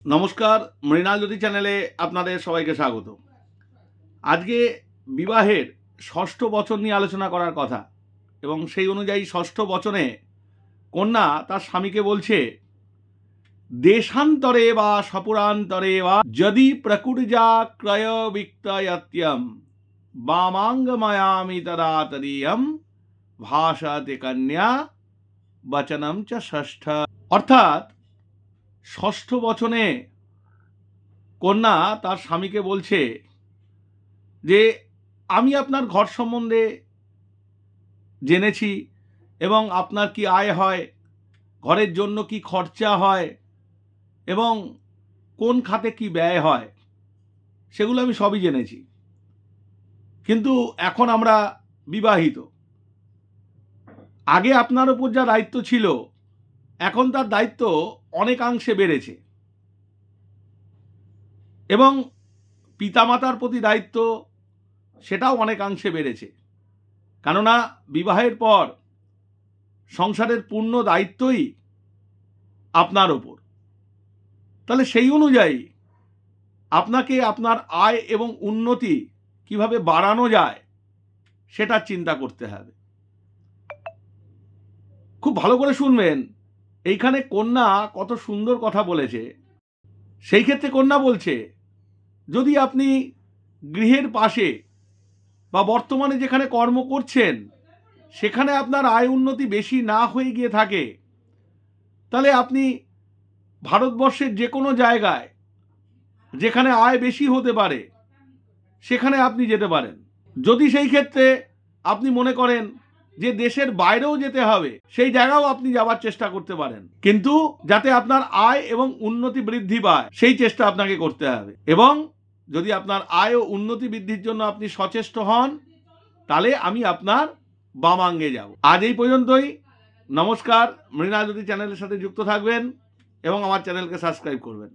নমস্কার, মৃণাল জ্যোতি চ্যানেলে আপনাদের সবাইকে স্বাগত। আজকে বিবাহের ষষ্ঠ বচন নিয়ে আলোচনা করার কথা, এবং সেই অনুযায়ী ষষ্ঠ বচনে কন্যা তার স্বামীকে বলছে, দেশান্তরে বা সপুরান্তরে বা যদি প্রকুর্জা ক্রয় বিক্রয়ত্যম বামাঙ্গময়ামি তদাতরীয়ম ভাষাতে কন্যা বচনম চ ষষ্ঠ। অর্থাৎ ষষ্ঠ বচনে কন্যা তার স্বামীকে বলছে যে আমি আপনার ঘর সম্বন্ধে জেনেছি, এবং আপনার কি আয় হয়, ঘরের জন্য কি খরচা হয়, এবং কোন খাতে কি ব্যয় হয়, সেগুলো আমি সবই জেনেছি। কিন্তু এখন আমরা বিবাহিত। আগে আপনার উপর যা দায়িত্ব ছিল, এখন তার দায়িত্ব অনেকাংশে বেড়েছে, এবং পিতামাতার প্রতি দায়িত্ব সেটাও অনেকাংশে বেড়েছে। কেননা বিবাহের পর সংসারের পূর্ণ দায়িত্বই আপনার ওপর। তাহলে সেই অনুযায়ী আপনাকে আপনার আয় এবং উন্নতি কিভাবে বাড়ানো যায় সেটা চিন্তা করতে হবে। খুব ভালো করে শুনবেন, এইখানে কন্যা কত সুন্দর কথা বলেছে। সেই ক্ষেত্রে কন্যা বলছে, যদি আপনি গৃহের পাশে বা বর্তমানে যেখানে কর্ম করছেন সেখানে আপনার আয় উন্নতি বেশি না হয়ে গিয়ে থাকে, তাহলে আপনি ভারতবর্ষের যে কোনো জায়গায় যেখানে আয় বেশি হতে পারে সেখানে আপনি যেতে পারেন। যদি সেই ক্ষেত্রে আপনি মনে করেন যে দেশের বাইরেও যেতে হবে, সেই জায়গাও আপনি যাওয়ার চেষ্টা করতে পারেন, কিন্তু যাতে আপনার আয় এবং উন্নতি বৃদ্ধি পায় সেই চেষ্টা আপনাকে করতে হবে। এবং যদি আপনার আয় ও উন্নতি বৃদ্ধির জন্য আপনি সচেষ্ট হন, তাহলে আমি আপনার বামাঙ্গে যাব। আজ এই পর্যন্তই। নমস্কার। মৃণাল জ্যোতি চ্যানেলের সাথে যুক্ত থাকবেন এবং আমার চ্যানেলকে সাবস্ক্রাইব করবেন।